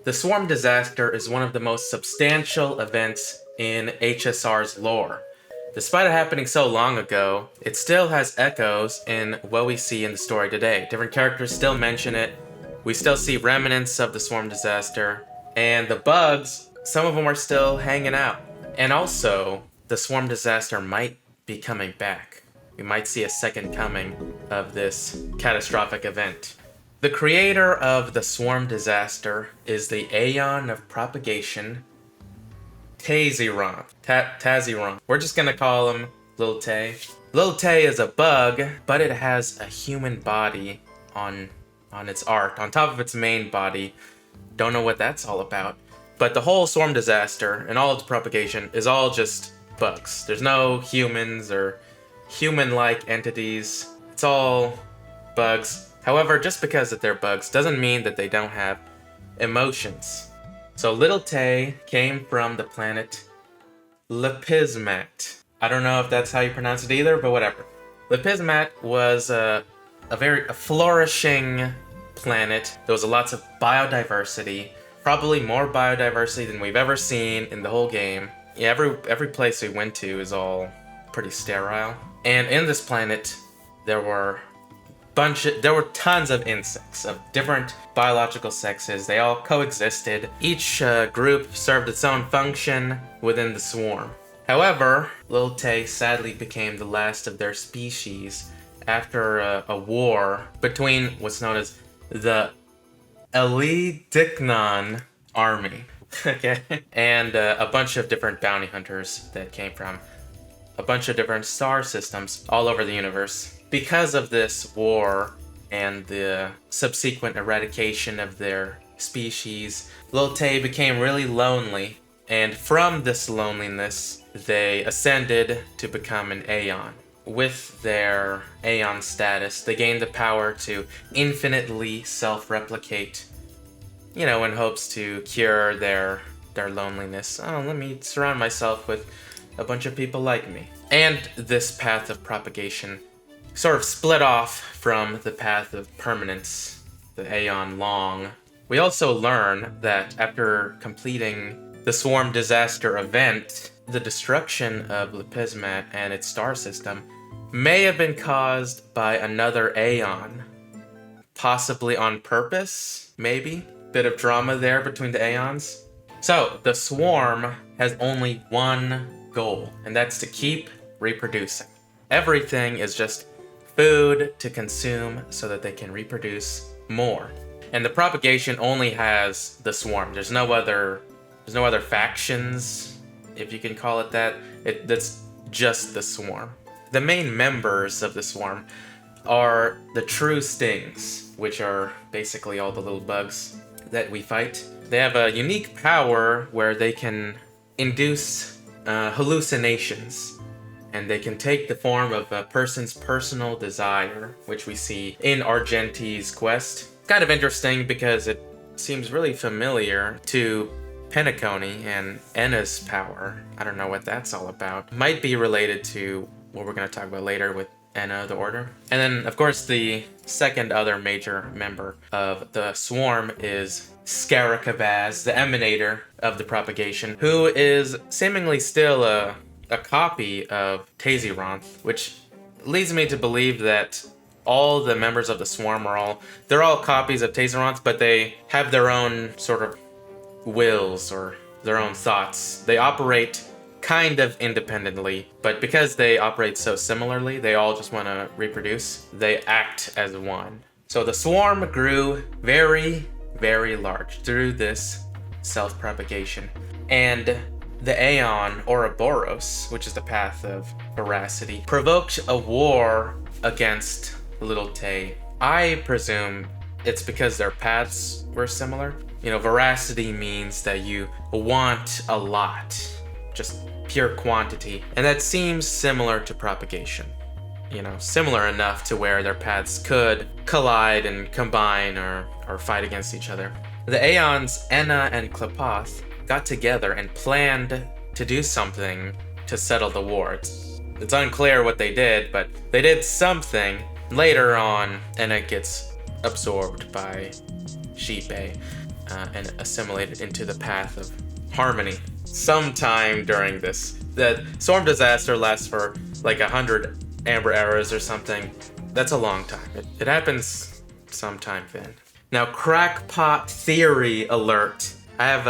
The Swarm disaster is one of the most substantial events in HSR's lore. Despite it happening so long ago, it still has echoes in what we see in the story today. Different characters still mention it, we still see remnants of the Swarm disaster, and the bugs, some of them are still hanging out. And also, the Swarm disaster might be coming back. We might see a second coming of this catastrophic event. The creator of the Swarm disaster is the Aeon of Propagation, Tayzzyronth. Tayzzyronth. We're just gonna call him Lil Tay. Lil Tay is a bug, but it has a human body on its art, on top of its main body. Don't know what that's all about. But the whole Swarm disaster and all of the propagation is all just bugs. There's no humans or human-like entities. It's all bugs. However, just because that they're bugs doesn't mean that they don't have emotions. So Little Tay came from the planet Lepismat. I don't know if that's how you pronounce it either, but whatever. Lepismat was a flourishing planet. There was lots of biodiversity, probably more biodiversity than we've ever seen in the whole game. Yeah, every place we went to is all pretty sterile. And in this planet, there were tons of insects of different biological sexes. They all coexisted. Each group served its own function within the swarm. However, Lil Tay sadly became the last of their species after a war between what's known as the Elidiknon army, okay, and a bunch of different bounty hunters that came from a bunch of different star systems all over the universe. Because of this war and the subsequent eradication of their species, Lil Tay became really lonely, and from this loneliness, they ascended to become an Aeon. With their Aeon status, they gained the power to infinitely self-replicate, in hopes to cure their loneliness. Oh, let me surround myself with a bunch of people like me. And this path of propagation sort of split off from the path of permanence, the Aeon Long. We also learn that after completing the Swarm disaster event, the destruction of Lepismat and its star system may have been caused by another Aeon. Possibly on purpose, maybe? Bit of drama there between the Aeons. So, the Swarm has only one goal, and that's to keep reproducing. Everything is just food to consume so that they can reproduce more. And the propagation only has the Swarm. There's no other factions, if you can call it that. That's just the Swarm. The main members of the Swarm are the True Stings, which are basically all the little bugs that we fight. They have a unique power where they can induce hallucinations, and they can take the form of a person's personal desire, which we see in Argenti's quest. Kind of interesting because it seems really familiar to Penacony and Enna's power. I don't know what that's all about. Might be related to what we're going to talk about later with Enna, the Order. And then, of course, the second other major member of the Swarm is Scaricabaz, the Emanator of the propagation, who is seemingly still a copy of Tayzzyronth, which leads me to believe that all the members of the Swarm they're all copies of Tayzzyronth, but they have their own sort of wills or their own thoughts. They operate kind of independently, but because they operate so similarly, they all just want to reproduce. They act as one. So the Swarm grew very, very large through this self-propagation. And the Aeon Ouroboros, which is the path of veracity, provoked a war against Little Tay. I presume it's because their paths were similar. Veracity means that you want a lot, just pure quantity. And that seems similar to propagation. Similar enough to where their paths could collide and combine or fight against each other. The Aeons Enna and Glamoth got together and planned to do something to settle the war. It's unclear what they did, but they did something. Later on, Enna gets absorbed by Sheepay. and assimilated into the path of harmony sometime during this. The Swarm Disaster lasts for like 100 Amber Eras or something. That's a long time. It happens sometime then. Now, crackpot theory alert. I have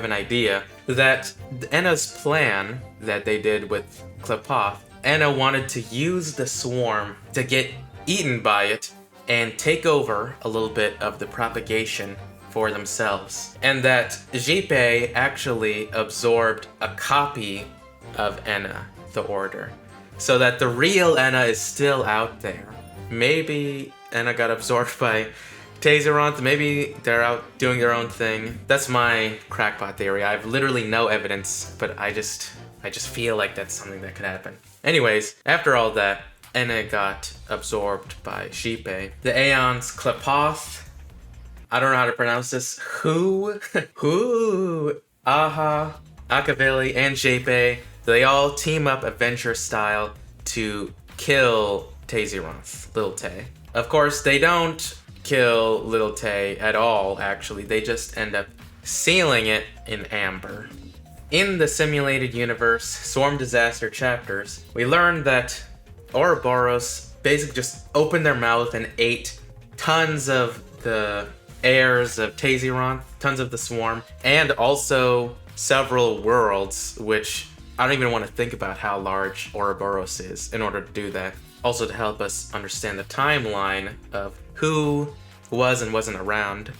an idea that Enna's plan that they did with Glamoth, Enna wanted to use the swarm to get eaten by it and take over a little bit of the propagation for themselves. And that Jipe actually absorbed a copy of Enna, the Order, so that the real Enna is still out there. Maybe Enna got absorbed by Tayzzyronth, maybe they're out doing their own thing. That's my crackpot theory. I have literally no evidence, but I just feel like that's something that could happen. Anyways, after all that, Enna got absorbed by Jipe. The Aeons Glamoth, I don't know how to pronounce this, Aha, Cavalry, and Jipe, they all team up adventure style to kill Tayzzyronth, Little Tay. Of course, they don't kill Little Tay at all, actually. They just end up sealing it in amber. In the simulated universe Swarm Disaster chapters, we learned that Ouroboros basically just opened their mouth and ate tons of the heirs of Tayzzyronth, tons of the swarm, and also several worlds, which I don't even want to think about how large Ouroboros is in order to do that. Also to help us understand the timeline of who was and wasn't around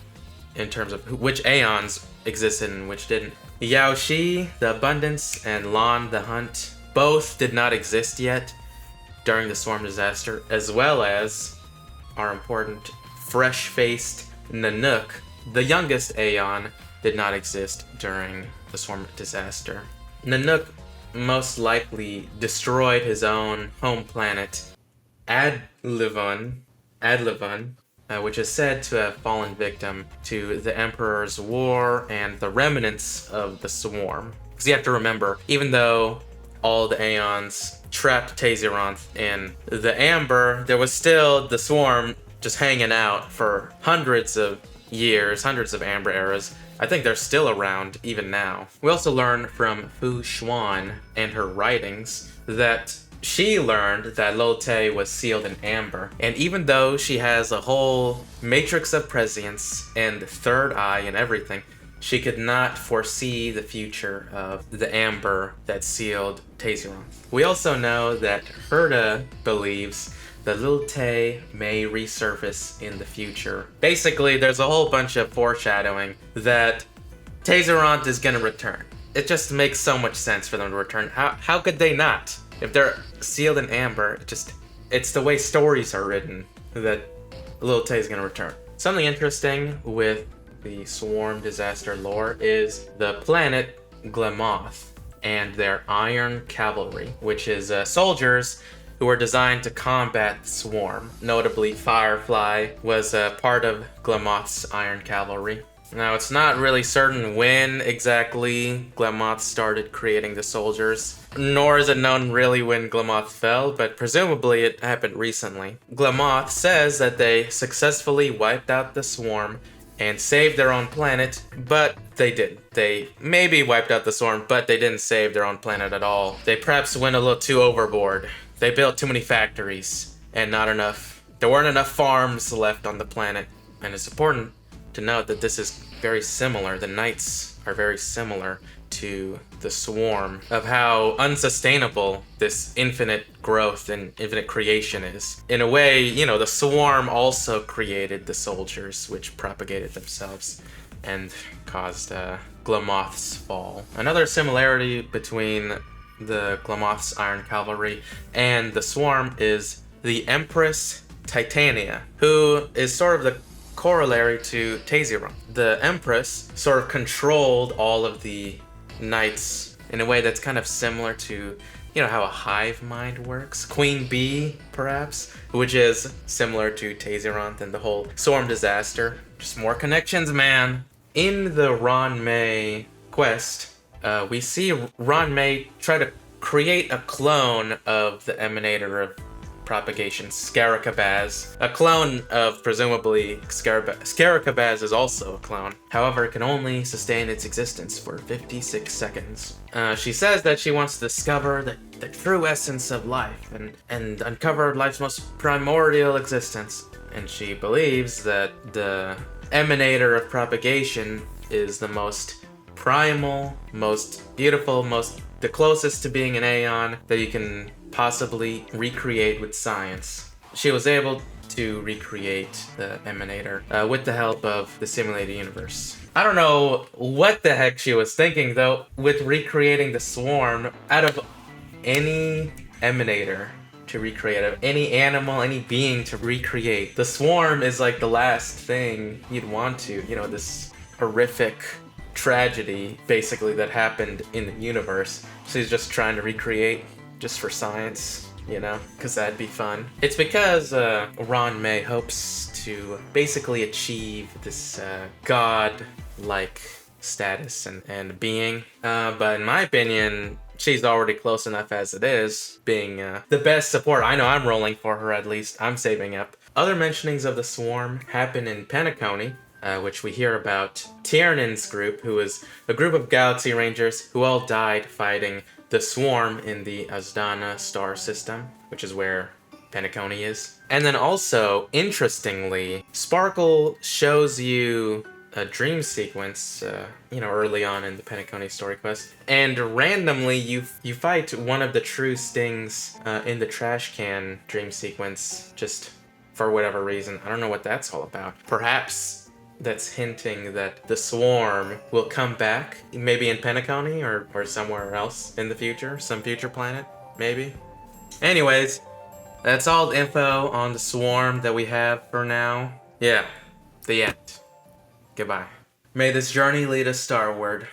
in terms of which Aeons existed and which didn't. Yaoshi, the Abundance, and Lan, the Hunt, both did not exist yet during the Swarm Disaster, as well as our important fresh-faced Nanook, the youngest Aeon, did not exist during the Swarm Disaster. Nanook most likely destroyed his own home planet, Adlivun, which is said to have fallen victim to the Emperor's War and the remnants of the Swarm. Because you have to remember, even though all the Aeons trapped Tayzzyronth in the Amber, there was still the Swarm just hanging out for hundreds of years, hundreds of Amber Eras. I think they're still around even now. We also learn from Fu Xuan and her writings that she learned that Little Tay was sealed in amber, and even though she has a whole matrix of prescience and third eye and everything, she could not foresee the future of the amber that sealed Tayzzyronth. We also know that Herta believes that Little Tay may resurface in the future. Basically, there's a whole bunch of foreshadowing that Tayzzyronth is gonna return. It just makes so much sense for them to return. How could they not? If they're sealed in amber, it's the way stories are written that Little Tay is gonna return. Something interesting with the Swarm Disaster lore is the planet Glamoth and their Iron Cavalry, which is soldiers who are designed to combat the Swarm. Notably, Firefly was a part of Glamoth's Iron Cavalry. Now, it's not really certain when exactly Glamoth started creating the soldiers, nor is it known really when Glamoth fell, but presumably it happened recently. Glamoth says that they successfully wiped out the Swarm and saved their own planet, but they didn't. They maybe wiped out the Swarm, but they didn't save their own planet at all. They perhaps went a little too overboard. They built too many factories, and there weren't enough farms left on the planet. And it's important to note that this is very similar. The Knights are very similar to the Swarm, of how unsustainable this infinite growth and infinite creation is. In a way, the Swarm also created the soldiers, which propagated themselves and caused Glamoth's fall. Another similarity between the Glamoth's Iron Cavalry and the Swarm is the Empress Titania, who is sort of the corollary to Tayzzyronth. The Empress sort of controlled all of the knights in a way that's kind of similar to, how a hive mind works. Queen Bee, perhaps, which is similar to Tayzzyronth and the whole Swarm Disaster. Just more connections, man. In the Ruan Mei quest, we see Ruan Mei try to create a clone of the Emanator of propagation, Scaricabaz. A clone of, presumably, Scaricabaz is also a clone. However, it can only sustain its existence for 56 seconds. She says that she wants to discover the true essence of life and uncover life's most primordial existence. And she believes that the emanator of propagation is the most primal, most beautiful, the closest to being an Aeon that you can possibly recreate with science. She was able to recreate the emanator with the help of the simulated universe. I don't know what the heck she was thinking though with recreating the swarm. Out of any emanator to recreate, of any animal, any being to recreate, the swarm is like the last thing you'd want to, you know, this horrific tragedy basically that happened in the universe. She's just trying to recreate just for science, you know, because that'd be fun. It's because Ruan Mei hopes to basically achieve this god-like status and being, but in my opinion, she's already close enough as it is, being the best support. I know I'm rolling for her, at least. I'm saving up. Other mentionings of the swarm happen in Penacony, which we hear about Tiernan's group, who is a group of Galaxy Rangers who all died fighting the swarm in the Azdana star system, which is where Penacony is. And then also, interestingly, Sparkle shows you a dream sequence, you know, early on in the Penacony story quest, and randomly you fight one of the true stings in the trash can dream sequence, just for whatever reason. I don't know what that's all about. Perhaps that's hinting that the swarm will come back, maybe in Penacony or somewhere else in the future, some future planet, maybe. Anyways, that's all the info on the swarm that we have for now. Yeah, the end. Goodbye. May this journey lead us starward.